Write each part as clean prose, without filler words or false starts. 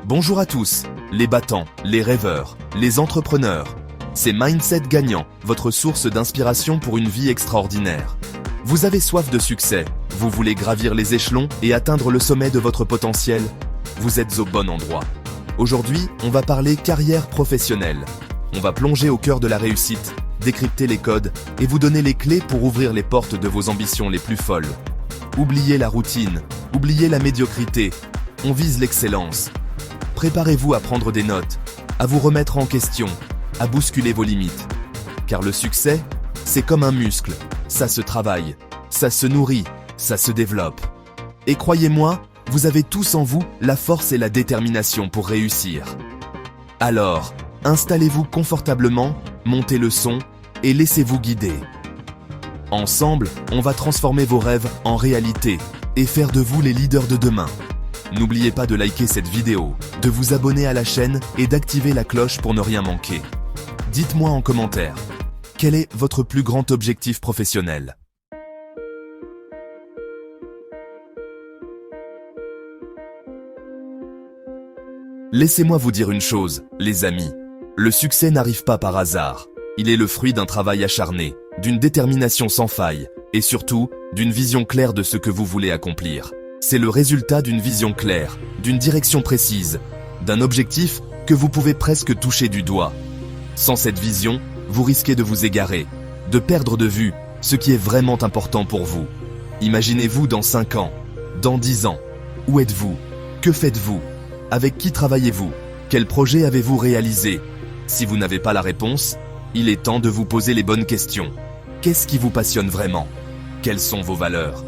Bonjour à tous, les battants, les rêveurs, les entrepreneurs. C'est Mindset Gagnant, votre source d'inspiration pour une vie extraordinaire. Vous avez soif de succès, vous voulez gravir les échelons et atteindre le sommet de votre potentiel? Vous êtes au bon endroit. Aujourd'hui, on va parler carrière professionnelle. On va plonger au cœur de la réussite, décrypter les codes et vous donner les clés pour ouvrir les portes de vos ambitions les plus folles. Oubliez la routine, oubliez la médiocrité, on vise l'excellence. Préparez-vous à prendre des notes, à vous remettre en question, à bousculer vos limites. Car le succès, c'est comme un muscle, ça se travaille, ça se nourrit, ça se développe. Et croyez-moi, vous avez tous en vous la force et la détermination pour réussir. Alors, installez-vous confortablement, montez le son et laissez-vous guider. Ensemble, on va transformer vos rêves en réalité et faire de vous les leaders de demain. N'oubliez pas de liker cette vidéo, de vous abonner à la chaîne et d'activer la cloche pour ne rien manquer. Dites-moi en commentaire, quel est votre plus grand objectif professionnel? Laissez-moi vous dire une chose, les amis. Le succès n'arrive pas par hasard. Il est le fruit d'un travail acharné, d'une détermination sans faille, et surtout, d'une vision claire de ce que vous voulez accomplir. C'est le résultat d'une vision claire, d'une direction précise, d'un objectif que vous pouvez presque toucher du doigt. Sans cette vision, vous risquez de vous égarer, de perdre de vue ce qui est vraiment important pour vous. Imaginez-vous dans 5 ans, dans 10 ans. Où êtes-vous? Que faites-vous? Avec qui travaillez-vous? Quel projet avez-vous réalisé? Si vous n'avez pas la réponse, il est temps de vous poser les bonnes questions. Qu'est-ce qui vous passionne vraiment? Quelles sont vos valeurs?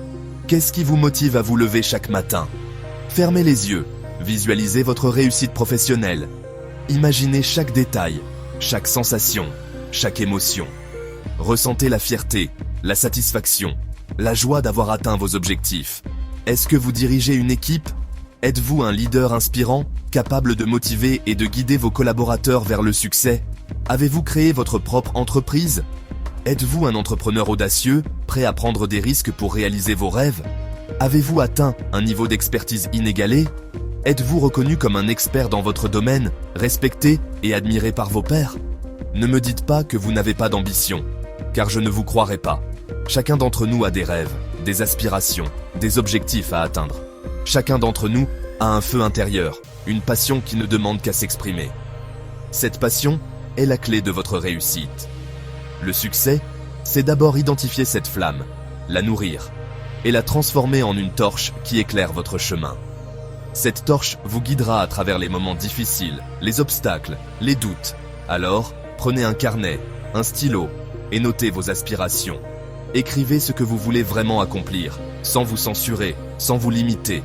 Qu'est-ce qui vous motive à vous lever chaque matin? Fermez les yeux, visualisez votre réussite professionnelle. Imaginez chaque détail, chaque sensation, chaque émotion. Ressentez la fierté, la satisfaction, la joie d'avoir atteint vos objectifs. Est-ce que vous dirigez une équipe? Êtes-vous un leader inspirant, capable de motiver et de guider vos collaborateurs vers le succès? Avez-vous créé votre propre entreprise? Êtes-vous un entrepreneur audacieux, prêt à prendre des risques pour réaliser vos rêves? Avez-vous atteint un niveau d'expertise inégalé? Êtes-vous reconnu comme un expert dans votre domaine, respecté et admiré par vos pairs? Ne me dites pas que vous n'avez pas d'ambition, car je ne vous croirai pas. Chacun d'entre nous a des rêves, des aspirations, des objectifs à atteindre. Chacun d'entre nous a un feu intérieur, une passion qui ne demande qu'à s'exprimer. Cette passion est la clé de votre réussite. Le succès, c'est d'abord identifier cette flamme, la nourrir, et la transformer en une torche qui éclaire votre chemin. Cette torche vous guidera à travers les moments difficiles, les obstacles, les doutes. Alors, prenez un carnet, un stylo, et notez vos aspirations. Écrivez ce que vous voulez vraiment accomplir, sans vous censurer, sans vous limiter.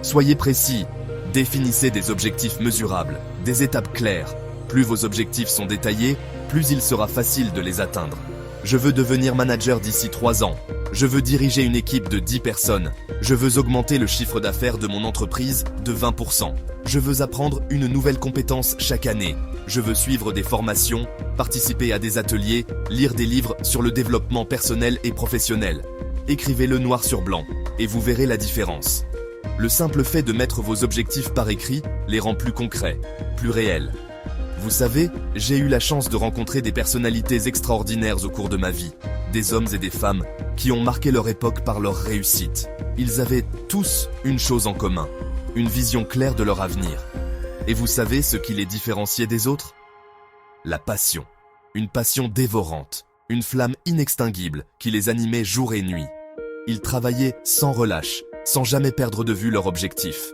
Soyez précis, définissez des objectifs mesurables, des étapes claires. Plus vos objectifs sont détaillés, plus il sera facile de les atteindre. Je veux devenir manager d'ici 3 ans. Je veux diriger une équipe de 10 personnes. Je veux augmenter le chiffre d'affaires de mon entreprise de 20%. Je veux apprendre une nouvelle compétence chaque année. Je veux suivre des formations, participer à des ateliers, lire des livres sur le développement personnel et professionnel. Écrivez-le noir sur blanc, et vous verrez la différence. Le simple fait de mettre vos objectifs par écrit les rend plus concrets, plus réels. Vous savez, j'ai eu la chance de rencontrer des personnalités extraordinaires au cours de ma vie, des hommes et des femmes qui ont marqué leur époque par leur réussite. Ils avaient tous une chose en commun, une vision claire de leur avenir. Et vous savez ce qui les différenciait des autres? La passion. Une passion dévorante, une flamme inextinguible qui les animait jour et nuit. Ils travaillaient sans relâche, sans jamais perdre de vue leur objectif.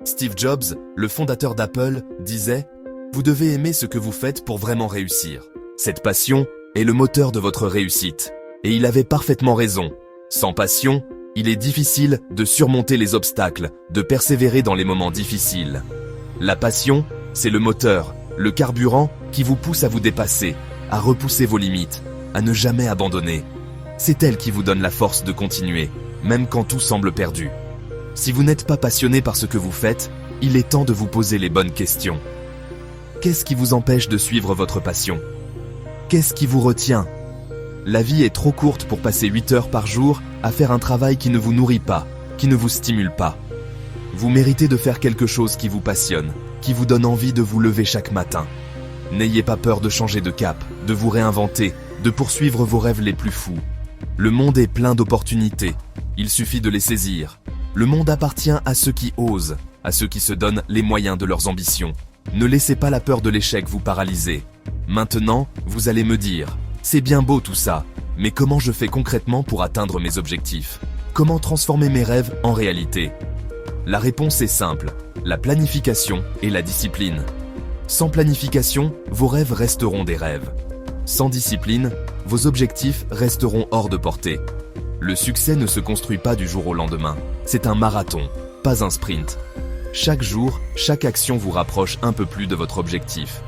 Steve Jobs, le fondateur d'Apple, disait: vous devez aimer ce que vous faites pour vraiment réussir. Cette passion est le moteur de votre réussite. Et il avait parfaitement raison. Sans passion, il est difficile de surmonter les obstacles, de persévérer dans les moments difficiles. La passion, c'est le moteur, le carburant qui vous pousse à vous dépasser, à repousser vos limites, à ne jamais abandonner. C'est elle qui vous donne la force de continuer, même quand tout semble perdu. Si vous n'êtes pas passionné par ce que vous faites, il est temps de vous poser les bonnes questions. Qu'est-ce qui vous empêche de suivre votre passion? Qu'est-ce qui vous retient? La vie est trop courte pour passer 8 heures par jour à faire un travail qui ne vous nourrit pas, qui ne vous stimule pas. Vous méritez de faire quelque chose qui vous passionne, qui vous donne envie de vous lever chaque matin. N'ayez pas peur de changer de cap, de vous réinventer, de poursuivre vos rêves les plus fous. Le monde est plein d'opportunités, il suffit de les saisir. Le monde appartient à ceux qui osent, à ceux qui se donnent les moyens de leurs ambitions. Ne laissez pas la peur de l'échec vous paralyser. Maintenant, vous allez me dire, c'est bien beau tout ça, mais comment je fais concrètement pour atteindre mes objectifs? Comment transformer mes rêves en réalité? La réponse est simple, la planification et la discipline. Sans planification, vos rêves resteront des rêves. Sans discipline, vos objectifs resteront hors de portée. Le succès ne se construit pas du jour au lendemain. C'est un marathon, pas un sprint. Chaque jour, chaque action vous rapproche un peu plus de votre objectif.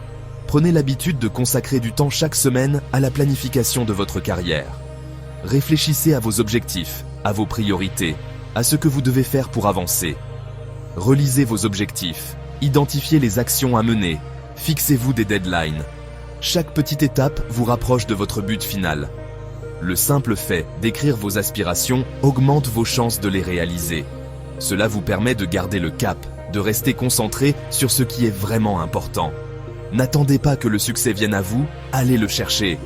Prenez l'habitude de consacrer du temps chaque semaine à la planification de votre carrière. Réfléchissez à vos objectifs, à vos priorités, à ce que vous devez faire pour avancer. Relisez vos objectifs, identifiez les actions à mener, fixez-vous des deadlines. Chaque petite étape vous rapproche de votre but final. Le simple fait d'écrire vos aspirations augmente vos chances de les réaliser. Cela vous permet de garder le cap, de rester concentré sur ce qui est vraiment important. N'attendez pas que le succès vienne à vous, allez le chercher.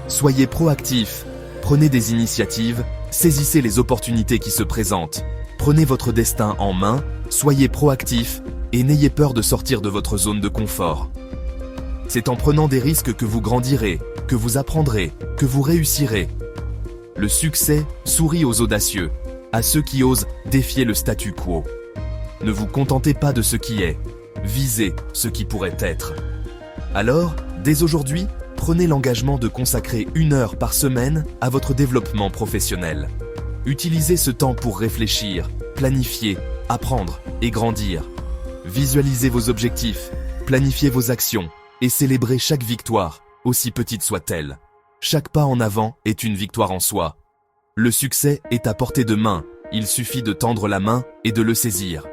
Soyez proactif, prenez des initiatives, saisissez les opportunités qui se présentent. Prenez votre destin en main, soyez proactif et n'ayez peur de sortir de votre zone de confort. C'est en prenant des risques que vous grandirez, que vous apprendrez, que vous réussirez. Le succès sourit aux audacieux, à ceux qui osent défier le statu quo. Ne vous contentez pas de ce qui est, visez ce qui pourrait être. Alors, dès aujourd'hui, prenez l'engagement de consacrer 1 heure par semaine à votre développement professionnel. Utilisez ce temps pour réfléchir, planifier, apprendre et grandir. Visualisez vos objectifs, planifiez vos actions et célébrez chaque victoire, aussi petite soit-elle. Chaque pas en avant est une victoire en soi. Le succès est à portée de main, il suffit de tendre la main et de le saisir.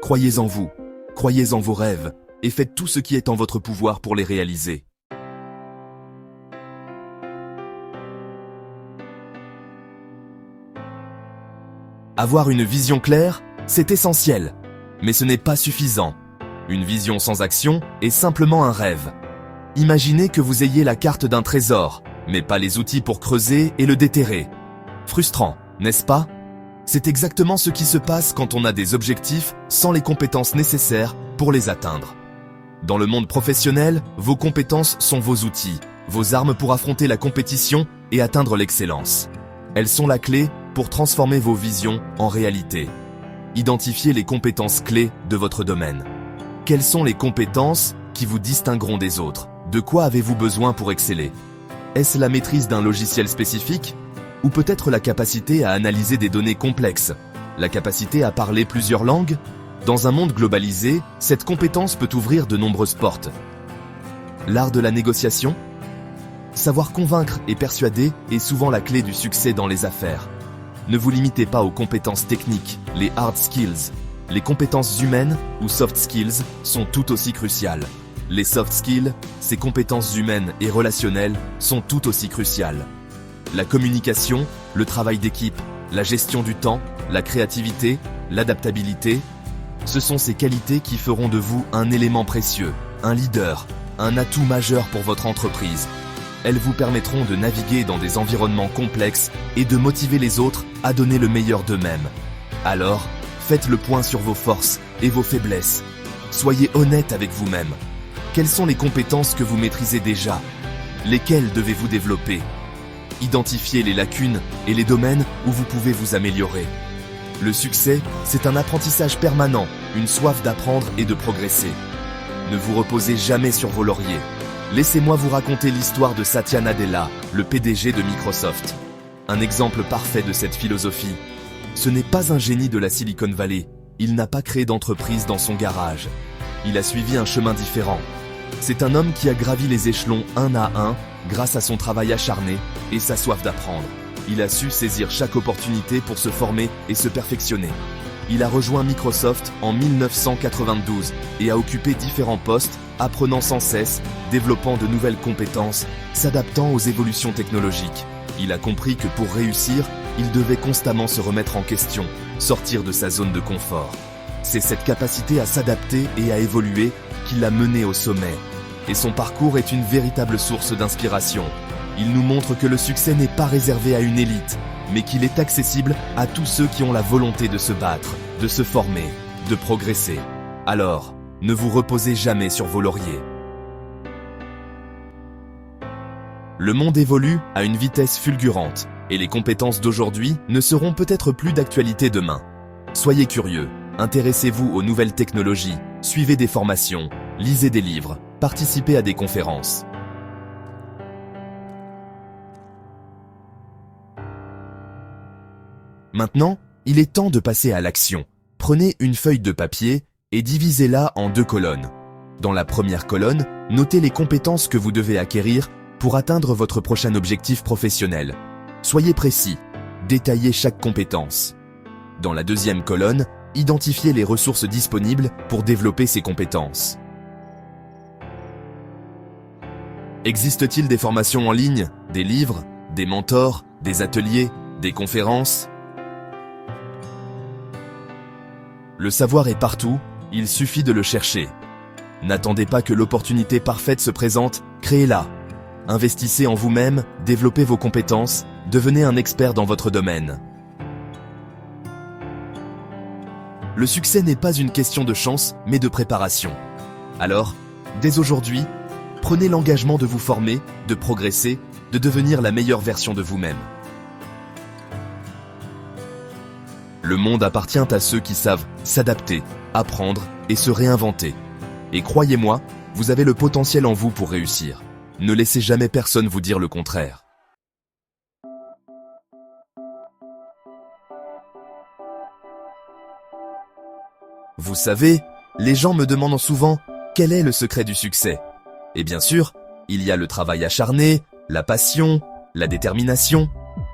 Croyez en vous, croyez en vos rêves et faites tout ce qui est en votre pouvoir pour les réaliser. Avoir une vision claire, c'est essentiel, mais ce n'est pas suffisant. Une vision sans action est simplement un rêve. Imaginez que vous ayez la carte d'un trésor, mais pas les outils pour creuser et le déterrer. Frustrant, n'est-ce pas? C'est exactement ce qui se passe quand on a des objectifs sans les compétences nécessaires pour les atteindre. Dans le monde professionnel, vos compétences sont vos outils, vos armes pour affronter la compétition et atteindre l'excellence. Elles sont la clé pour transformer vos visions en réalité. Identifiez les compétences clés de votre domaine. Quelles sont les compétences qui vous distingueront des autres? De quoi avez-vous besoin pour exceller? Est-ce la maîtrise d'un logiciel spécifique? Ou peut-être la capacité à analyser des données complexes? La capacité à parler plusieurs langues? Dans un monde globalisé, cette compétence peut ouvrir de nombreuses portes. L'art de la négociation? Savoir convaincre et persuader est souvent la clé du succès dans les affaires. Ne vous limitez pas aux compétences techniques, les hard skills. Les compétences humaines ou soft skills sont tout aussi cruciales. Les soft skills, ces compétences humaines et relationnelles, sont tout aussi cruciales. La communication, le travail d'équipe, la gestion du temps, la créativité, l'adaptabilité, ce sont ces qualités qui feront de vous un élément précieux, un leader, un atout majeur pour votre entreprise. Elles vous permettront de naviguer dans des environnements complexes et de motiver les autres à donner le meilleur d'eux-mêmes. Alors, faites le point sur vos forces et vos faiblesses. Soyez honnête avec vous-même. Quelles sont les compétences que vous maîtrisez déjà? Lesquelles devez-vous développer? Identifiez les lacunes et les domaines où vous pouvez vous améliorer. Le succès, c'est un apprentissage permanent, une soif d'apprendre et de progresser. Ne vous reposez jamais sur vos lauriers. Laissez-moi vous raconter l'histoire de Satya Nadella, le PDG de Microsoft. Un exemple parfait de cette philosophie. Ce n'est pas un génie de la Silicon Valley. Il n'a pas créé d'entreprise dans son garage. Il a suivi un chemin différent. C'est un homme qui a gravi les échelons un à un grâce à son travail acharné et sa soif d'apprendre. Il a su saisir chaque opportunité pour se former et se perfectionner. Il a rejoint Microsoft en 1992 et a occupé différents postes, apprenant sans cesse, développant de nouvelles compétences, s'adaptant aux évolutions technologiques. Il a compris que pour réussir, il devait constamment se remettre en question, sortir de sa zone de confort. C'est cette capacité à s'adapter et à évoluer qui l'a mené au sommet. Et son parcours est une véritable source d'inspiration. Il nous montre que le succès n'est pas réservé à une élite, mais qu'il est accessible à tous ceux qui ont la volonté de se battre, de se former, de progresser. Alors, ne vous reposez jamais sur vos lauriers. Le monde évolue à une vitesse fulgurante, et les compétences d'aujourd'hui ne seront peut-être plus d'actualité demain. Soyez curieux, intéressez-vous aux nouvelles technologies, suivez des formations, lisez des livres, participez à des conférences. Maintenant, il est temps de passer à l'action. Prenez une feuille de papier et divisez-la en 2 colonnes. Dans la première colonne, notez les compétences que vous devez acquérir pour atteindre votre prochain objectif professionnel. Soyez précis, détaillez chaque compétence. Dans la deuxième colonne, identifiez les ressources disponibles pour développer ces compétences. Existe-t-il des formations en ligne, des livres, des mentors, des ateliers, des conférences? Le savoir est partout, il suffit de le chercher. N'attendez pas que l'opportunité parfaite se présente, créez-la. Investissez en vous-même, développez vos compétences, devenez un expert dans votre domaine. Le succès n'est pas une question de chance, mais de préparation. Alors, dès aujourd'hui, prenez l'engagement de vous former, de progresser, de devenir la meilleure version de vous-même. Le monde appartient à ceux qui savent s'adapter, apprendre et se réinventer. Et croyez-moi, vous avez le potentiel en vous pour réussir. Ne laissez jamais personne vous dire le contraire. Vous savez, les gens me demandent souvent quel est le secret du succès. Et bien sûr, il y a le travail acharné, la passion, la détermination,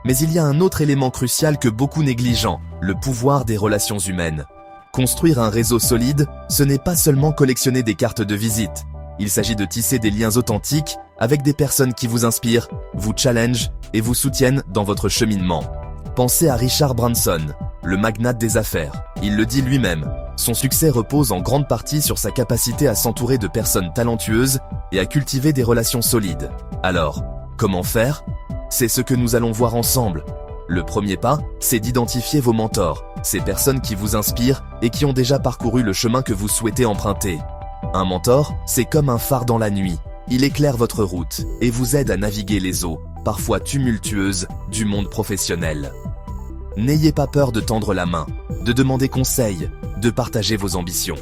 mais il y a un autre élément crucial que beaucoup négligent, le pouvoir des relations humaines. Construire un réseau solide, ce n'est pas seulement collectionner des cartes de visite. Il s'agit de tisser des liens authentiques avec des personnes qui vous inspirent, vous challengent et vous soutiennent dans votre cheminement. Pensez à Richard Branson, le magnate des affaires. Il le dit lui-même, son succès repose en grande partie sur sa capacité à s'entourer de personnes talentueuses et à cultiver des relations solides. Alors, comment faire? C'est ce que nous allons voir ensemble. Le premier pas, c'est d'identifier vos mentors, ces personnes qui vous inspirent et qui ont déjà parcouru le chemin que vous souhaitez emprunter. Un mentor, c'est comme un phare dans la nuit. Il éclaire votre route et vous aide à naviguer les eaux, parfois tumultueuses, du monde professionnel. N'ayez pas peur de tendre la main, de demander conseil, de partager vos ambitions.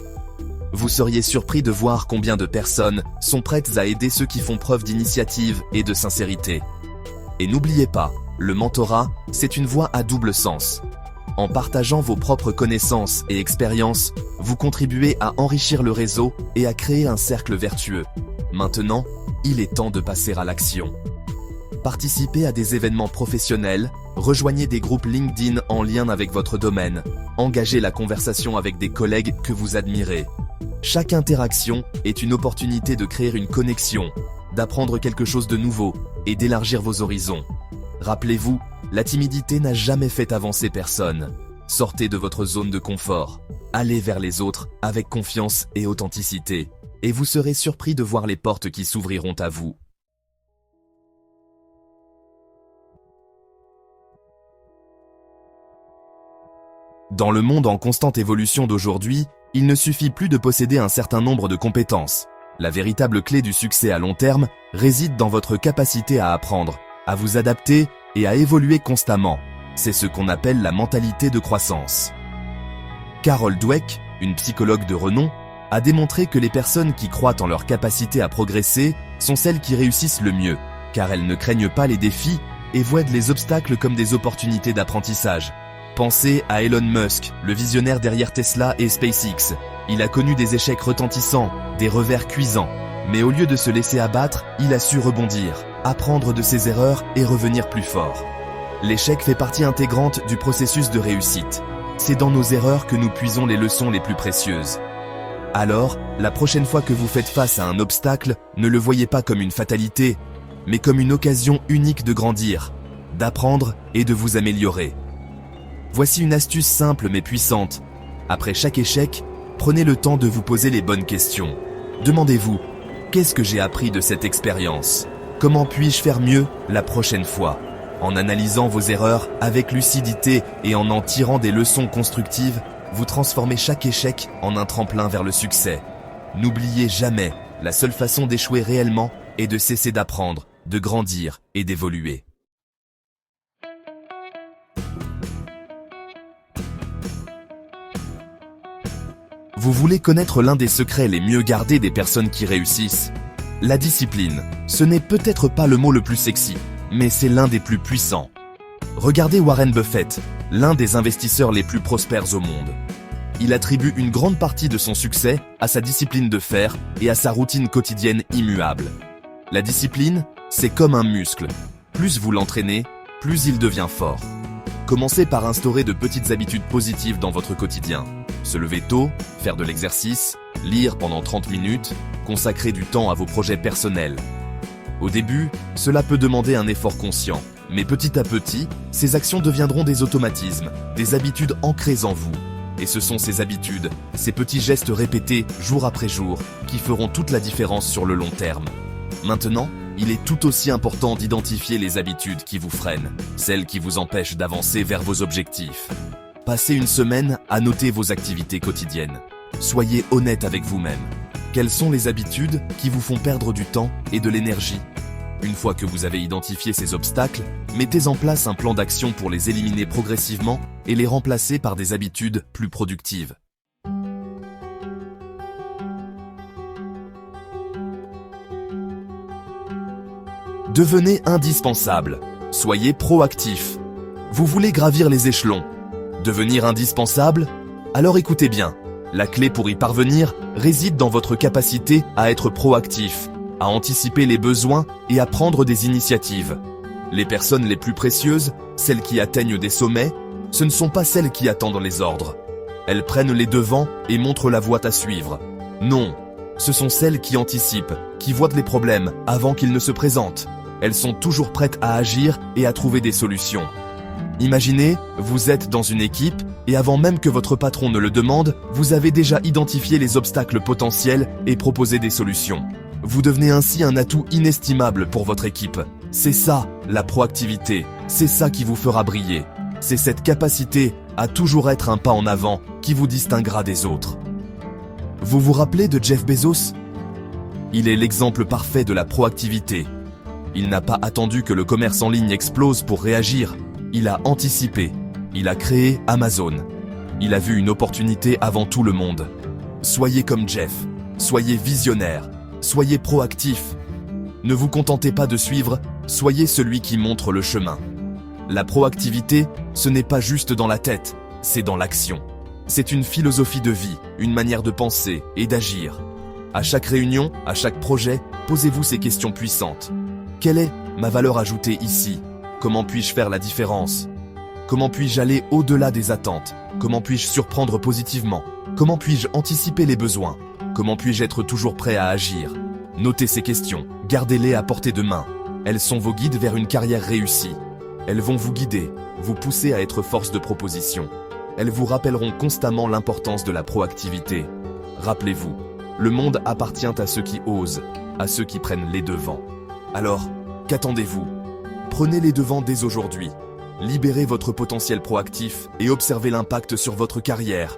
Vous seriez surpris de voir combien de personnes sont prêtes à aider ceux qui font preuve d'initiative et de sincérité. Et n'oubliez pas, le mentorat, c'est une voie à double sens. En partageant vos propres connaissances et expériences, vous contribuez à enrichir le réseau et à créer un cercle vertueux. Maintenant, il est temps de passer à l'action. Participez à des événements professionnels, rejoignez des groupes LinkedIn en lien avec votre domaine, engagez la conversation avec des collègues que vous admirez. Chaque interaction est une opportunité de créer une connexion, d'apprendre quelque chose de nouveau et d'élargir vos horizons. Rappelez-vous, la timidité n'a jamais fait avancer personne. Sortez de votre zone de confort. Allez vers les autres avec confiance et authenticité. Et vous serez surpris de voir les portes qui s'ouvriront à vous. Dans le monde en constante évolution d'aujourd'hui, il ne suffit plus de posséder un certain nombre de compétences. La véritable clé du succès à long terme réside dans votre capacité à apprendre, à vous adapter et à évoluer constamment. C'est ce qu'on appelle la mentalité de croissance. Carol Dweck, une psychologue de renom, a démontré que les personnes qui croient en leur capacité à progresser sont celles qui réussissent le mieux, car elles ne craignent pas les défis et voient les obstacles comme des opportunités d'apprentissage. Pensez à Elon Musk, le visionnaire derrière Tesla et SpaceX. Il a connu des échecs retentissants, des revers cuisants. Mais au lieu de se laisser abattre, il a su rebondir, apprendre de ses erreurs et revenir plus fort. L'échec fait partie intégrante du processus de réussite. C'est dans nos erreurs que nous puisons les leçons les plus précieuses. Alors, la prochaine fois que vous faites face à un obstacle, ne le voyez pas comme une fatalité, mais comme une occasion unique de grandir, d'apprendre et de vous améliorer. Voici une astuce simple mais puissante. Après chaque échec, prenez le temps de vous poser les bonnes questions. Demandez-vous, qu'est-ce que j'ai appris de cette expérience? Comment puis-je faire mieux la prochaine fois? En analysant vos erreurs avec lucidité et en tirant des leçons constructives, vous transformez chaque échec en un tremplin vers le succès. N'oubliez jamais, la seule façon d'échouer réellement est de cesser d'apprendre, de grandir et d'évoluer. Vous voulez connaître l'un des secrets les mieux gardés des personnes qui réussissent? La discipline, ce n'est peut-être pas le mot le plus sexy, mais c'est l'un des plus puissants. Regardez Warren Buffett, l'un des investisseurs les plus prospères au monde. Il attribue une grande partie de son succès à sa discipline de fer et à sa routine quotidienne immuable. La discipline, c'est comme un muscle. Plus vous l'entraînez, plus il devient fort. Commencez par instaurer de petites habitudes positives dans votre quotidien. Se lever tôt, faire de l'exercice, lire pendant 30 minutes, consacrer du temps à vos projets personnels. Au début, cela peut demander un effort conscient, mais petit à petit, ces actions deviendront des automatismes, des habitudes ancrées en vous. Et ce sont ces habitudes, ces petits gestes répétés jour après jour, qui feront toute la différence sur le long terme. Maintenant, il est tout aussi important d'identifier les habitudes qui vous freinent, celles qui vous empêchent d'avancer vers vos objectifs. Passez une semaine à noter vos activités quotidiennes. Soyez honnête avec vous-même. Quelles sont les habitudes qui vous font perdre du temps et de l'énergie? Une fois que vous avez identifié ces obstacles, mettez en place un plan d'action pour les éliminer progressivement et les remplacer par des habitudes plus productives. Devenez indispensable. Soyez proactif. Vous voulez gravir les échelons. Devenir indispensable? Alors écoutez bien. La clé pour y parvenir réside dans votre capacité à être proactif, à anticiper les besoins et à prendre des initiatives. Les personnes les plus précieuses, celles qui atteignent des sommets, ce ne sont pas celles qui attendent les ordres. Elles prennent les devants et montrent la voie à suivre. Non, ce sont celles qui anticipent, qui voient les problèmes avant qu'ils ne se présentent. Elles sont toujours prêtes à agir et à trouver des solutions. Imaginez, vous êtes dans une équipe et avant même que votre patron ne le demande, vous avez déjà identifié les obstacles potentiels et proposé des solutions. Vous devenez ainsi un atout inestimable pour votre équipe. C'est ça, la proactivité. C'est ça qui vous fera briller. C'est cette capacité à toujours être un pas en avant qui vous distinguera des autres. Vous vous rappelez de Jeff Bezos? Il est l'exemple parfait de la proactivité. Il n'a pas attendu que le commerce en ligne explose pour réagir. Il a anticipé. Il a créé Amazon. Il a vu une opportunité avant tout le monde. Soyez comme Jeff. Soyez visionnaire. Soyez proactif. Ne vous contentez pas de suivre, soyez celui qui montre le chemin. La proactivité, ce n'est pas juste dans la tête, c'est dans l'action. C'est une philosophie de vie, une manière de penser et d'agir. À chaque réunion, à chaque projet, posez-vous ces questions puissantes. Quelle est ma valeur ajoutée ici? Comment puis-je faire la différence? Comment puis-je aller au-delà des attentes? Comment puis-je surprendre positivement? Comment puis-je anticiper les besoins? Comment puis-je être toujours prêt à agir? Notez ces questions, gardez-les à portée de main. Elles sont vos guides vers une carrière réussie. Elles vont vous guider, vous pousser à être force de proposition. Elles vous rappelleront constamment l'importance de la proactivité. Rappelez-vous, le monde appartient à ceux qui osent, à ceux qui prennent les devants. Alors, qu'attendez-vous? Prenez les devants dès aujourd'hui. Libérez votre potentiel proactif et observez l'impact sur votre carrière.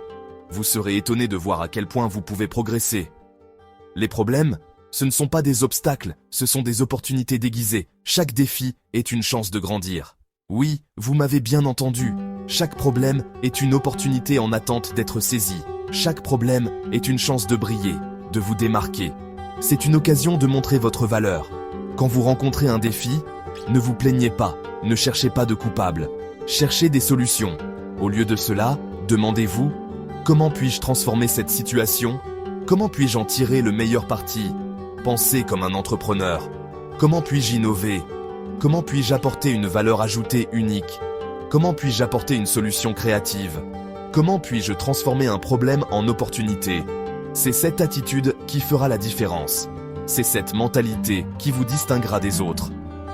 Vous serez étonné de voir à quel point vous pouvez progresser. Les problèmes, ce ne sont pas des obstacles, ce sont des opportunités déguisées. Chaque défi est une chance de grandir. Oui, vous m'avez bien entendu. Chaque problème est une opportunité en attente d'être saisie. Chaque problème est une chance de briller, de vous démarquer. C'est une occasion de montrer votre valeur. Quand vous rencontrez un défi, ne vous plaignez pas, ne cherchez pas de coupable. Cherchez des solutions. Au lieu de cela, demandez-vous: comment puis-je transformer cette situation? Comment puis-je en tirer le meilleur parti? Pensez comme un entrepreneur. Comment puis-je innover? Comment puis-je apporter une valeur ajoutée unique? Comment puis-je apporter une solution créative? Comment puis-je transformer un problème en opportunité? C'est cette attitude qui fera la différence. C'est cette mentalité qui vous distinguera des autres.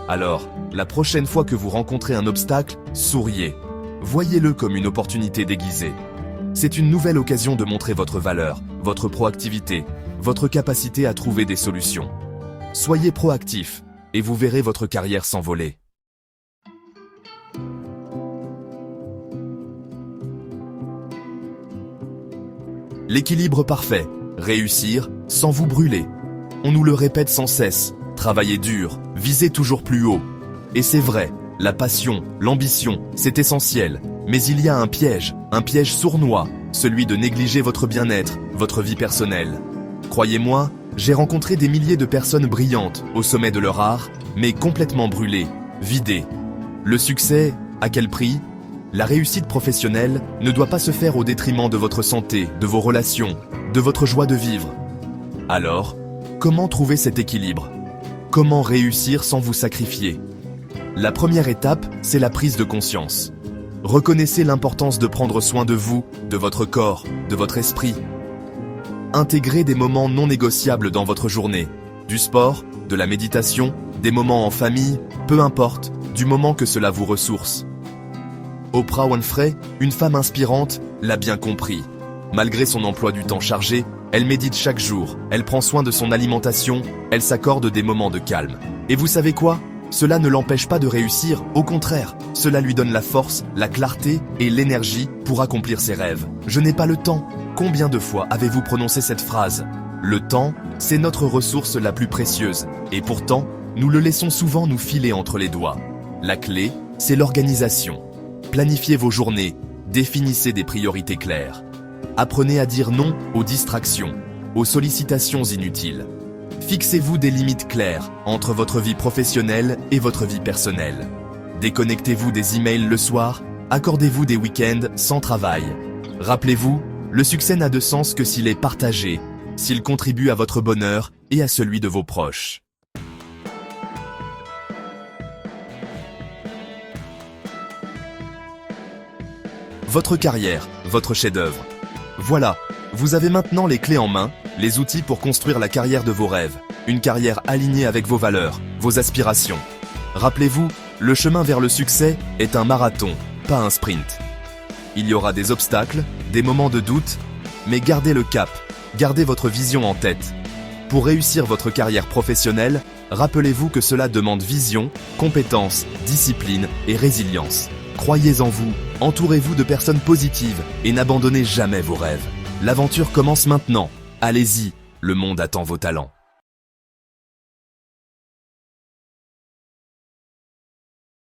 Alors, la prochaine fois que vous rencontrez un obstacle, souriez. Voyez-le comme une opportunité déguisée. C'est une nouvelle occasion de montrer votre valeur, votre proactivité, votre capacité à trouver des solutions. Soyez proactif et vous verrez votre carrière s'envoler. L'équilibre parfait, réussir sans vous brûler. On nous le répète sans cesse, travaillez dur, visez toujours plus haut. Et c'est vrai, la passion, l'ambition, c'est essentiel. Mais il y a un piège sournois, celui de négliger votre bien-être, votre vie personnelle. Croyez-moi, j'ai rencontré des milliers de personnes brillantes au sommet de leur art, mais complètement brûlées, vidées. Le succès, à quel prix ? La réussite professionnelle ne doit pas se faire au détriment de votre santé, de vos relations, de votre joie de vivre. Alors, comment trouver cet équilibre ? Comment réussir sans vous sacrifier ? La première étape, c'est la prise de conscience. Reconnaissez l'importance de prendre soin de vous, de votre corps, de votre esprit. Intégrez des moments non négociables dans votre journée. Du sport, de la méditation, des moments en famille, peu importe, du moment que cela vous ressource. Oprah Winfrey, une femme inspirante, l'a bien compris. Malgré son emploi du temps chargé, elle médite chaque jour, elle prend soin de son alimentation, elle s'accorde des moments de calme. Et vous savez quoi ? Cela ne l'empêche pas de réussir, au contraire, cela lui donne la force, la clarté et l'énergie pour accomplir ses rêves. Je n'ai pas le temps. Combien de fois avez-vous prononcé cette phrase ? Le temps, c'est notre ressource la plus précieuse, et pourtant, nous le laissons souvent nous filer entre les doigts. La clé, c'est l'organisation. Planifiez vos journées, définissez des priorités claires. Apprenez à dire non aux distractions, aux sollicitations inutiles. Fixez-vous des limites claires entre votre vie professionnelle et votre vie personnelle. Déconnectez-vous des emails le soir, accordez-vous des week-ends sans travail. Rappelez-vous, le succès n'a de sens que s'il est partagé, s'il contribue à votre bonheur et à celui de vos proches. Votre carrière, votre chef-d'œuvre. Voilà, vous avez maintenant les clés en main, les outils pour construire la carrière de vos rêves, une carrière alignée avec vos valeurs, vos aspirations. Rappelez-vous, le chemin vers le succès est un marathon, pas un sprint. Il y aura des obstacles, des moments de doute, mais gardez le cap, gardez votre vision en tête. Pour réussir votre carrière professionnelle, rappelez-vous que cela demande vision, compétence, discipline et résilience. Croyez en vous, entourez-vous de personnes positives et n'abandonnez jamais vos rêves. L'aventure commence maintenant. Allez-y, le monde attend vos talents.